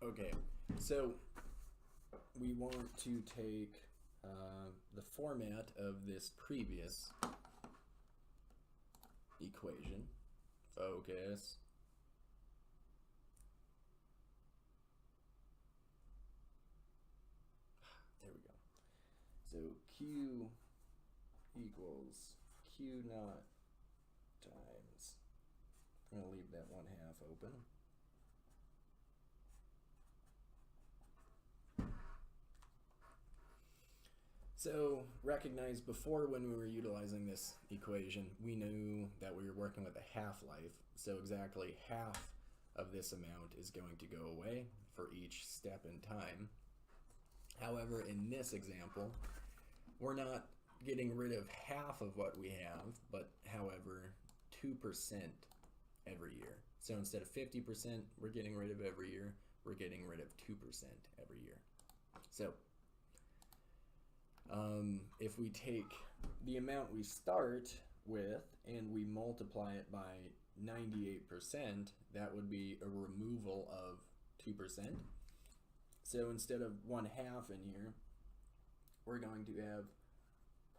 Okay, so we want to take the format of this previous equation. Focus. There we go. So Q equals Q naught times, I'm going to leave that 1/2 open. So recognize before when we were utilizing this equation, we knew that we were working with a half-life. So exactly half of this amount is going to go away for each step in time. However, in this example, we're not getting rid of half of what we have, but however, 2% every year. So instead of 50% we're getting rid of every year, we're getting rid of 2% every year. So if we take the amount we start with and we multiply it by 98%, that would be a removal of 2%. So instead of 1/2 in here, we're going to have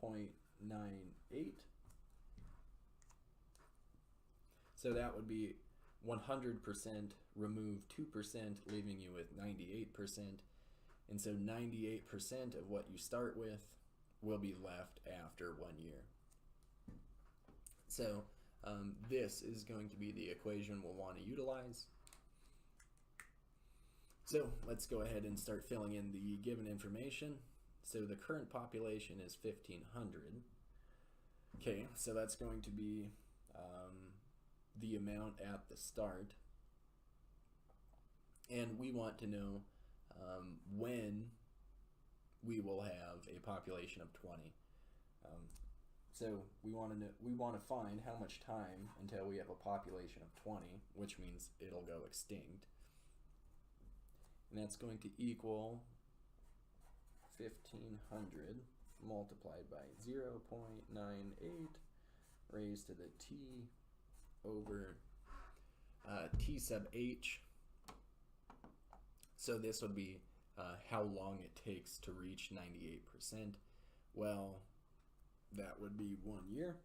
0.98. So that would be 100% remove 2%, leaving you with 98%. And so 98% of what you start with will be left after 1 year. So this is going to be the equation we'll want to utilize. So let's go ahead and start filling in the given information. So the current population is 1,500. Okay, so that's going to be the amount at the start. And we want to know when we will have a population of 20. So we want to find how much time until we have a population of 20, which means it'll go extinct. And that's going to equal 1,500 multiplied by 0.98 raised to the t over t sub h. So this would be how long it takes to reach 98%. Well, that would be 1 year.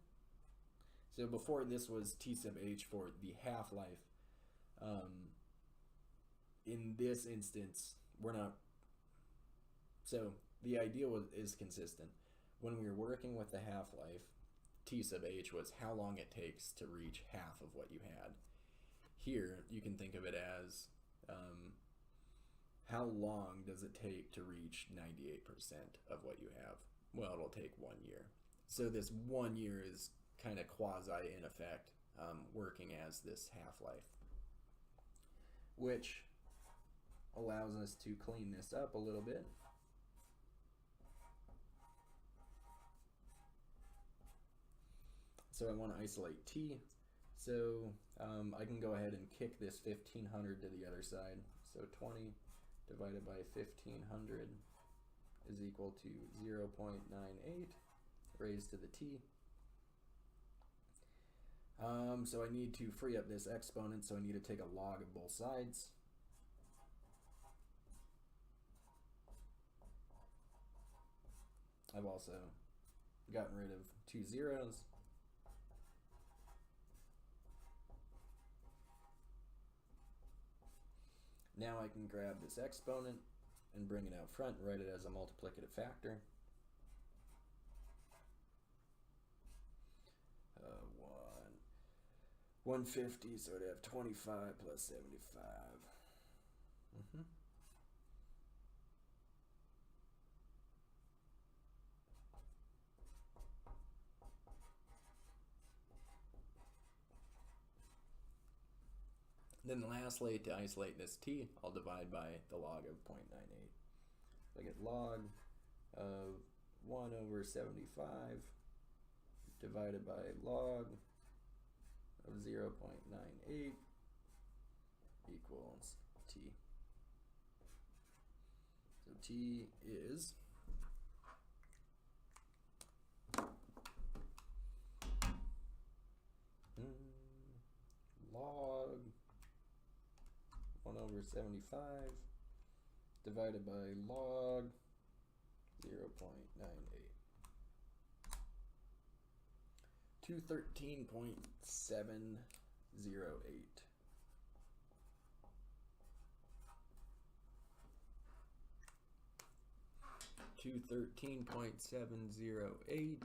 So before this was t sub h for the half-life. In this instance, we're not. So the idea is consistent. When we were working with the half-life, t sub h was how long it takes to reach half of what you had. Here, you can think of it as how long does it take to reach 98% of what you have? Well, it'll take 1 year. So this 1 year is kind of quasi in effect working as this half-life, which allows us to clean this up a little bit. So I want to isolate t. So I can go ahead and kick this 1,500 to the other side. So 20 divided by 1,500 is equal to 0.98 raised to the t. So I need to free up this exponent, so I need to take a log of both sides. I've also gotten rid of 2 zeros. Now I can grab this exponent and bring it out front and write it as a multiplicative factor. 150, so I'd have 25 plus 75. Then lastly, to isolate this t, I'll divide by the log of 0.98. So I get log of 1 over 75 divided by log of 0.98 equals t. So t is log 1 over over 75 divided by log 0.98. 213.708. To 13.708.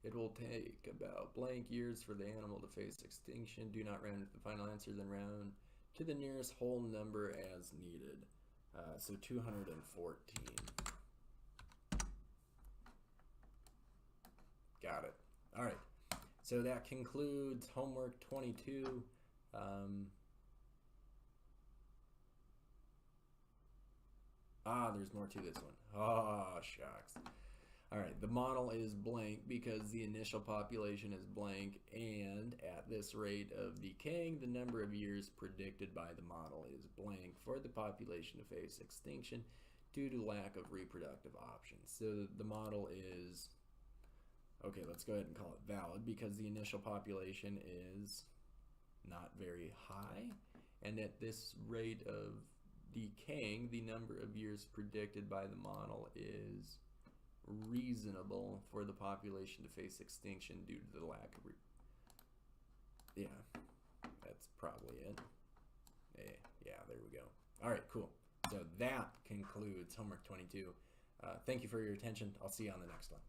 It will take about blank years for the animal to face extinction. Do not round to the final answer, then round to the nearest whole number as needed. So 214. Got it. All right. So that concludes homework 22. There's more to this one. Oh, shucks. All right, the model is blank because the initial population is blank, and at this rate of decaying, the number of years predicted by the model is blank for the population to face extinction due to lack of reproductive options. So the model is, okay, let's go ahead and call it valid because the initial population is not very high, and at this rate of decaying, the number of years predicted by the model is reasonable for the population to face extinction due to the lack of yeah, that's probably it. Yeah, there we go. All right, cool. So that concludes homework 22. Thank you for your attention. I'll see you on the next one.